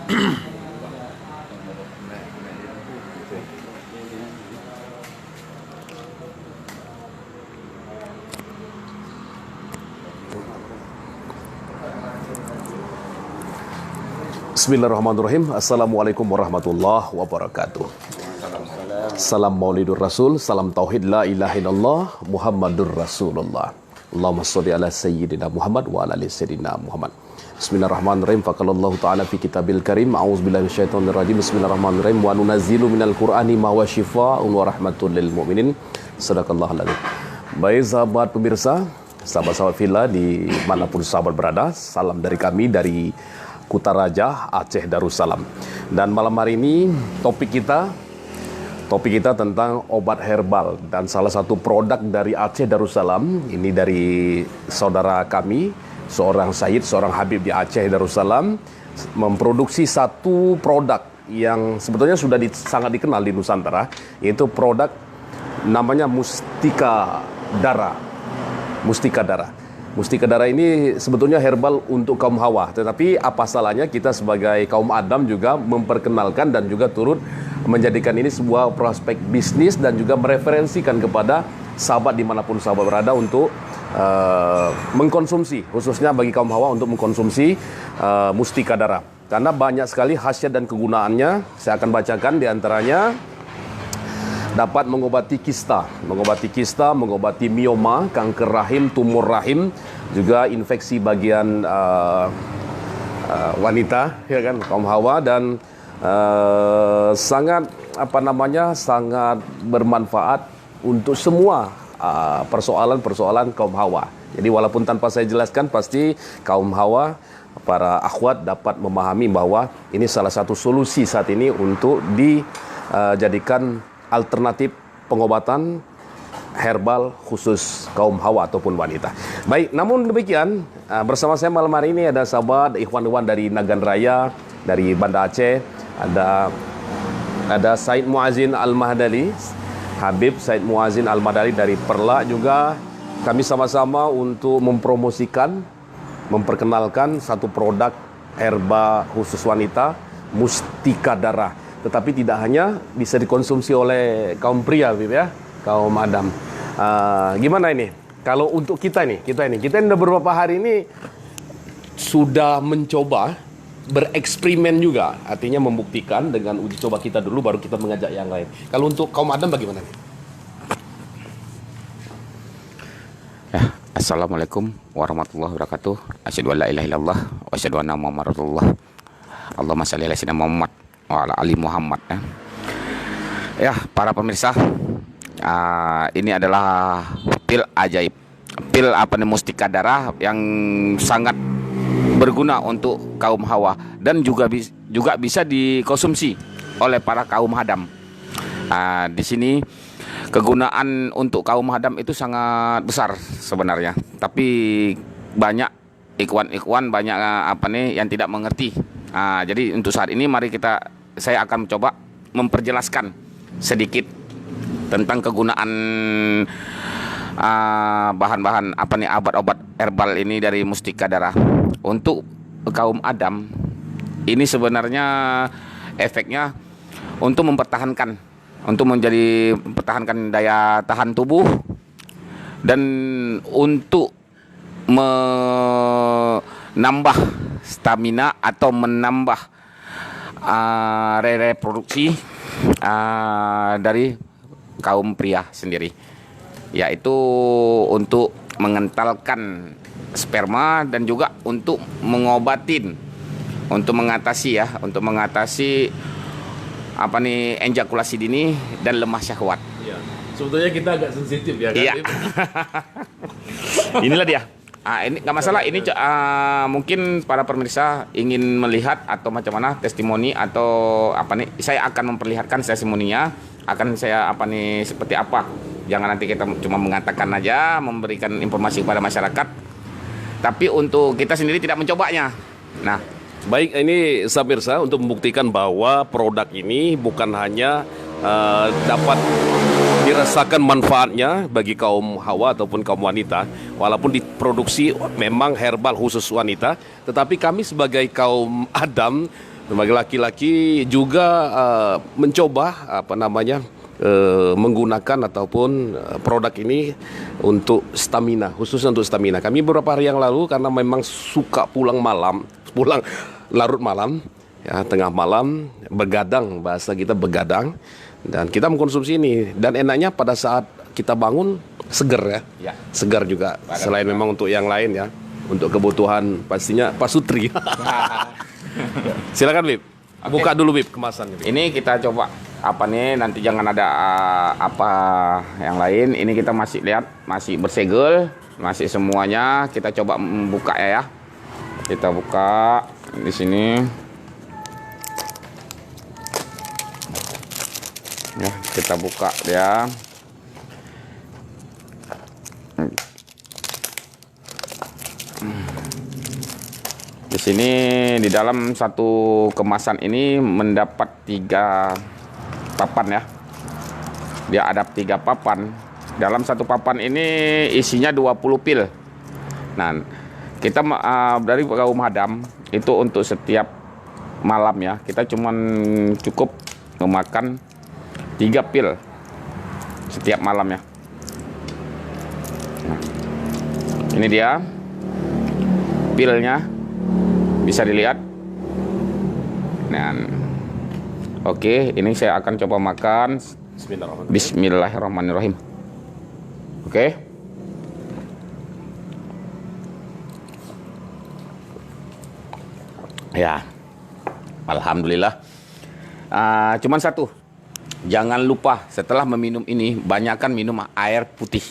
Bismillahirrahmanirrahim. Assalamualaikum warahmatullahi wabarakatuh. Salam Maulidur Rasul, salam tauhid la ilaha illallah Muhammadur Rasulullah. Allahumma sholli ala sayyidina Muhammad wa ala ali sayyidina Muhammad. Bismillahirrahmanirrahim. Faqalallahu ta'ala fi kitabil karim. A'udzubillahi minasyaitonir rajim. Bismillahirrahmanirrahim. Wa nunazzilu minal Qur'ani ma huwa syifaa'un wa rahmatul lil mu'minin. Shadaqallahul adzim. Baik sahabat pemirsa, sahabat-sahabat fillah di manapun sahabat berada, salam dari kami dari Kutaraja, Aceh Darussalam. Dan malam hari ini topik kita tentang obat herbal dan salah satu produk dari Aceh Darussalam. Ini dari saudara kami, seorang Sayyid, seorang Habib di Aceh Darussalam, memproduksi satu produk yang sebetulnya sudah sangat dikenal di Nusantara, yaitu produk namanya Mustika Dara. Mustika Dara. Mustika Dara ini sebetulnya herbal untuk kaum Hawa, tetapi apa salahnya kita sebagai kaum Adam juga memperkenalkan dan juga turut menjadikan ini sebuah prospek bisnis dan juga mereferensikan kepada sahabat dimanapun sahabat berada untuk mengkonsumsi, khususnya bagi kaum Hawa untuk mengkonsumsi Mustika Dara. Karena banyak sekali khasiat dan kegunaannya, saya akan bacakan diantaranya. Dapat mengobati kista, mengobati mioma, kanker rahim, tumor rahim, juga infeksi bagian wanita, ya kan, kaum Hawa, dan sangat sangat bermanfaat untuk semua persoalan-persoalan kaum Hawa. Jadi walaupun tanpa saya jelaskan, pasti kaum Hawa, para akhwat dapat memahami bahwa ini salah satu solusi saat ini untuk dijadikan alternatif pengobatan herbal khusus kaum Hawa ataupun wanita. Baik, namun demikian bersama saya malam hari ini ada sahabat ikhwan-ikhwan dari Nagan Raya, dari Banda Aceh, ada Said Muazzin Al-Mahdali, Habib Said Muazzin Al-Mahdali dari Perla juga. Kami sama-sama untuk mempromosikan, memperkenalkan satu produk herba khusus wanita, Mustika Dara. Tetapi tidak hanya bisa dikonsumsi oleh kaum pria, ya, kaum Adam. Gimana ini? Kalau untuk kita sudah beberapa hari ini sudah mencoba bereksperimen juga, artinya membuktikan dengan uji coba kita dulu, baru kita mengajak yang lain. Kalau untuk kaum Adam bagaimana nih? Ya, assalamualaikum warahmatullahi wabarakatuh. Asyhadu an la ilaha illallah wa asyhadu anna Muhammadar Rasulullah. Allahumma shalli ala sayyidina Muhammad wa ala ali Muhammad. Ya, para pemirsa, ini adalah pil ajaib, pil Mustika Dara yang sangat berguna untuk kaum Hawa dan juga bisa dikonsumsi oleh para kaum Adam. Di sini kegunaan untuk kaum Adam itu sangat besar sebenarnya, tapi banyak ikhwan banyak yang tidak mengerti. Jadi untuk saat ini saya akan mencoba memperjelaskan sedikit tentang kegunaan bahan-bahan obat herbal ini dari Mustika Dara. Untuk kaum Adam ini sebenarnya efeknya untuk mempertahankan daya tahan tubuh dan untuk menambah stamina atau menambah reproduksi dari kaum pria sendiri, yaitu untuk mengentalkan sperma dan juga untuk mengatasi ejakulasi dini dan lemah syahwat. Ya, sebetulnya kita agak sensitif ya kan? Iya. Inilah dia. Ini nggak masalah. Ini mungkin para pemirsa ingin melihat atau macam mana testimoni atau saya akan memperlihatkan testimoninya, akan saya seperti apa. Jangan nanti kita cuma mengatakan aja, memberikan informasi kepada masyarakat, tapi untuk kita sendiri tidak mencobanya. Nah, baik, ini pemirsa untuk membuktikan bahwa produk ini bukan hanya dapat dirasakan manfaatnya bagi kaum Hawa ataupun kaum wanita, walaupun diproduksi memang herbal khusus wanita, tetapi kami sebagai kaum Adam Bagi laki-laki juga mencoba menggunakan ataupun produk ini untuk stamina, khususnya untuk stamina. Kami beberapa hari yang lalu karena memang suka pulang larut malam, ya tengah malam begadang, bahasa kita begadang, dan kita mengkonsumsi ini. Dan enaknya pada saat kita bangun seger ya. Segar juga. Selain memang untuk yang lain ya, untuk kebutuhan pastinya Pak Sutri. Silakan Bib. Buka dulu Bib kemasannya. Ini kita coba apa nih, nanti jangan ada apa yang lain. Ini kita masih lihat masih bersegel, masih semuanya. Kita coba membuka ya. Kita buka di sini. Ya, kita buka ya. Di sini di dalam satu kemasan ini mendapat 3 papan ya. Dia ada 3 papan. Dalam satu papan ini isinya 20 pil. Nah, kita dari kaum Hadam itu untuk setiap malam ya, kita cuman cukup memakan 3 pil setiap malam ya. Nah, ini dia pilnya. Bisa dilihat. Nah, oke, ini saya akan coba makan. Bismillahirrahmanirrahim. Oke. Ya, alhamdulillah. Cuman satu, jangan lupa setelah meminum ini banyakkan minum air putih.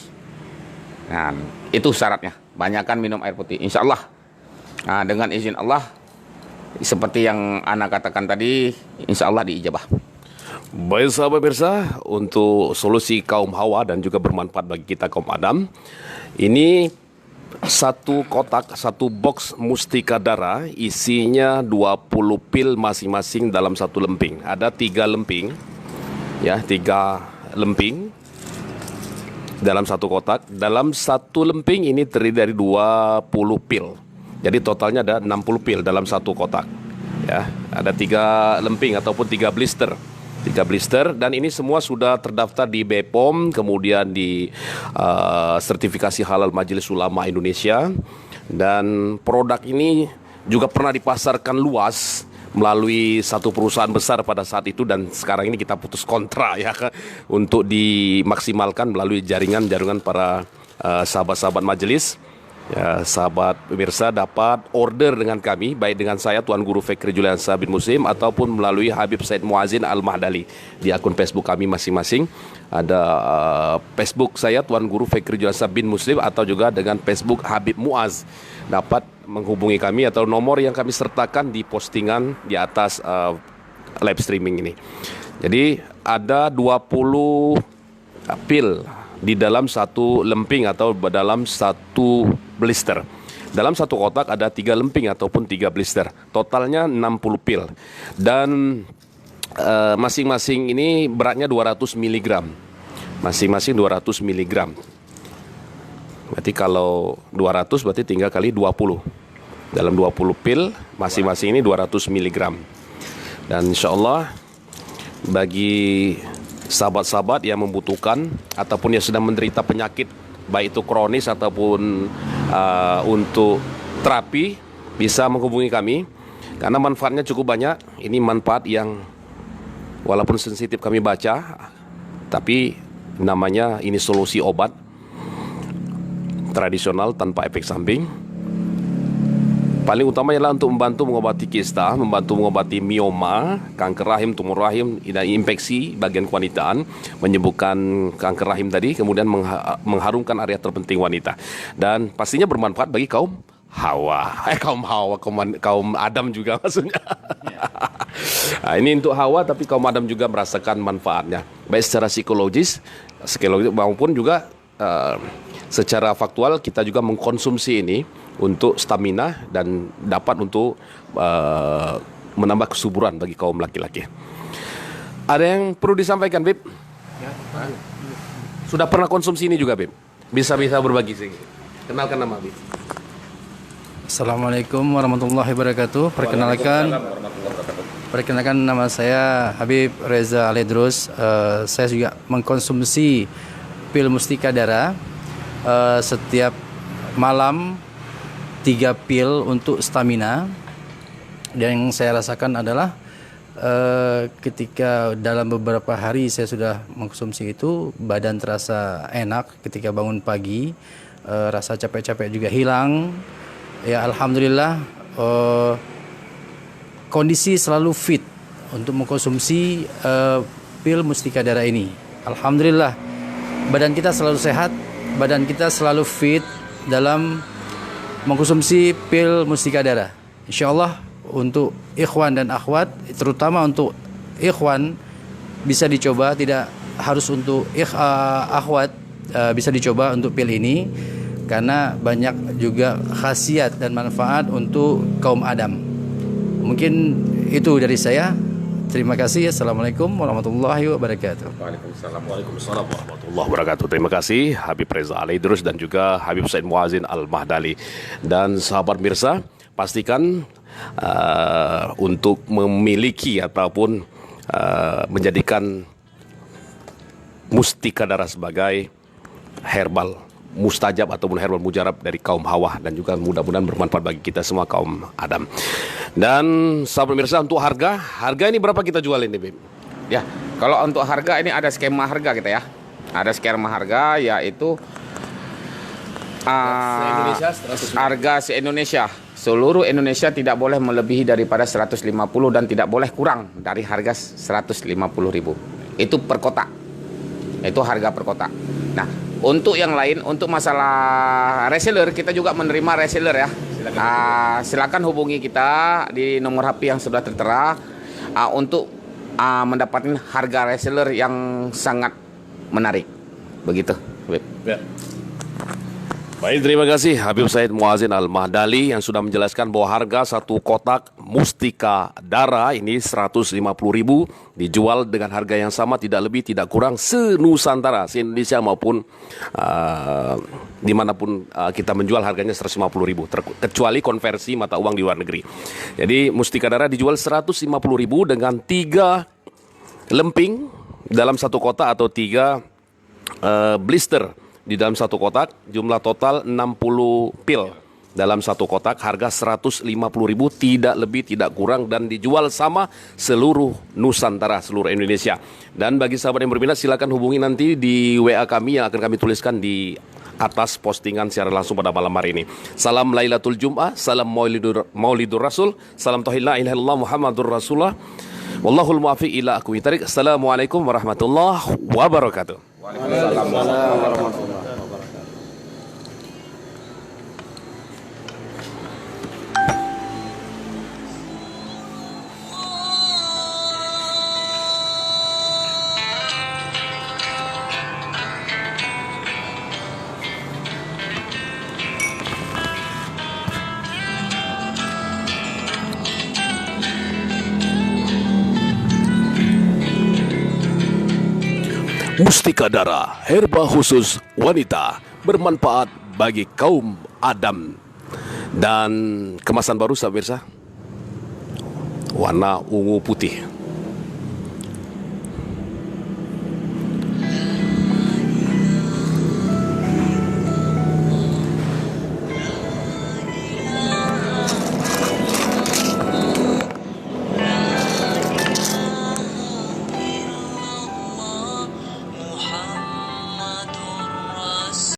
Nah, itu syaratnya. Banyakkan minum air putih. Insya Allah. Nah, dengan izin Allah, seperti yang Ana katakan tadi, insya Allah diijabah. Baik sahabat pemirsa, untuk solusi kaum Hawa dan juga bermanfaat bagi kita kaum Adam, ini satu kotak, satu box mustika dara, isinya 20 pil masing-masing dalam satu lemping. Ada 3 lemping, ya 3 lemping dalam satu kotak. Dalam satu lemping ini terdiri dari 20 pil. Jadi totalnya ada 60 pil dalam satu kotak. Ya, ada 3 lemping ataupun 3 blister. 3 blister, dan ini semua sudah terdaftar di BPOM, kemudian di sertifikasi halal Majelis Ulama Indonesia. Dan produk ini juga pernah dipasarkan luas melalui satu perusahaan besar pada saat itu, dan sekarang ini kita putus kontrak ya untuk dimaksimalkan melalui jaringan para sahabat-sahabat majelis. Ya, sahabat pemirsa dapat order dengan kami, baik dengan saya Tuan Guru Fikri Juliansyah bin Muslim ataupun melalui Habib Said Muazzin Al-Mahdali di akun Facebook kami masing-masing. Ada Facebook saya Tuan Guru Fikri Juliansyah bin Muslim atau juga dengan Facebook Habib Muaz. Dapat menghubungi kami atau nomor yang kami sertakan di postingan di atas live streaming ini. Jadi ada 20 pil di dalam satu lemping atau dalam satu blister. Dalam satu kotak ada 3 lemping ataupun 3 blister. Totalnya 60 pil. Dan masing-masing ini beratnya 200 mg. Masing-masing 200 mg. Berarti kalau 200 berarti tinggal kali 20. Dalam 20 pil masing-masing ini 200 mg. Dan insya Allah bagi sahabat-sahabat yang membutuhkan ataupun yang sedang menderita penyakit, baik itu kronis ataupun untuk terapi, bisa menghubungi kami karena manfaatnya cukup banyak. Ini manfaat yang walaupun sensitif kami baca, tapi namanya ini solusi obat tradisional tanpa efek samping. Paling utamanya adalah untuk membantu mengobati kista, membantu mengobati mioma, kanker rahim, tumor rahim, dan infeksi bagian kewanitaan, menyembuhkan kanker rahim tadi, kemudian mengharumkan area terpenting wanita. Dan pastinya bermanfaat bagi kaum Hawa. Kaum Adam juga maksudnya. Nah, ini untuk Hawa, tapi kaum Adam juga merasakan manfaatnya, baik secara psikologis maupun juga secara faktual. Kita juga mengkonsumsi ini untuk stamina dan dapat untuk menambah kesuburan bagi kaum laki-laki. Ada yang perlu disampaikan, Bib? Ya, sudah pernah konsumsi ini juga, Bib? Bisa berbagi sih. Kenalkan nama, Bib. Assalamualaikum warahmatullahi wabarakatuh. Perkenalkan, Perkenalkan, nama saya Habib Reza Aledrus. Saya juga mengkonsumsi pil Mustika Dara setiap malam, 3 pil untuk stamina. Dan yang saya rasakan adalah ketika dalam beberapa hari saya sudah mengkonsumsi itu, badan terasa enak ketika bangun pagi, rasa capek-capek juga hilang. Ya, alhamdulillah, kondisi selalu fit untuk mengkonsumsi pil Mustika Dara ini. Alhamdulillah, badan kita selalu sehat, badan kita selalu fit dalam mengkonsumsi pil Mustika Dara. Insyaallah untuk ikhwan dan akhwat, terutama untuk ikhwan, bisa dicoba, tidak harus untuk akhwat, bisa dicoba untuk pil ini karena banyak juga khasiat dan manfaat untuk kaum Adam. Mungkin itu dari saya. Terima kasih. Assalamualaikum warahmatullahi wabarakatuh. Waalaikumsalam warahmatullahi wabarakatuh. Terima kasih Habib Reza Aledrus dan juga Habib Said Muazzin Al-Mahdali. Dan sahabat mirsa, pastikan untuk memiliki ataupun menjadikan Mustika Dara sebagai herbal mustajab ataupun herbal mujarab dari kaum Hawa, dan juga mudah-mudahan bermanfaat bagi kita semua kaum Adam. Dan sahabat pemirsa, untuk harga ini berapa kita jual ini, Bib? Ya, kalau untuk harga ini ada skema harga kita ya. Ada skema harga, yaitu harga se-Indonesia. Seluruh Indonesia tidak boleh melebihi daripada 150 dan tidak boleh kurang dari harga 150.000. Itu per kotak. Itu harga per kotak. Nah, untuk yang lain, untuk masalah reseller, kita juga menerima reseller ya. Silakan hubungi kita di nomor HP yang sudah tertera untuk mendapatkan harga reseller yang sangat menarik. Begitu. Ya. Baik, terima kasih Habib Said Muazzin Al-Mahdali yang sudah menjelaskan bahwa harga satu kotak Mustika Dara ini 150.000 dijual dengan harga yang sama, tidak lebih tidak kurang, se-Nusantara, se-Indonesia maupun dimanapun kita menjual harganya 150.000, kecuali konversi mata uang di luar negeri. Jadi Mustika Dara dijual 150.000 dengan 3 lemping dalam satu kotak atau 3 blister di dalam satu kotak, jumlah total 60 pil dalam satu kotak, harga 150.000, tidak lebih tidak kurang, dan dijual sama seluruh Nusantara, seluruh Indonesia. Dan bagi sahabat yang berminat, silakan hubungi nanti di WA kami yang akan kami tuliskan di atas postingan secara langsung pada malam hari ini. Salam Lailatul Jum'ah, salam Maulidur Rasul, salam tauhid la ilaha illallah Muhammadur Rasulullah. Wallahul muwaffiq ila aqwamit thariq. Assalamualaikum warahmatullahi wabarakatuh. Waalaikumsalam warahmatullahi wabarakatuh. Mustika Dara, herba khusus wanita, bermanfaat bagi kaum Adam. Dan kemasan baru, sahabat pemirsa, warna ungu putih.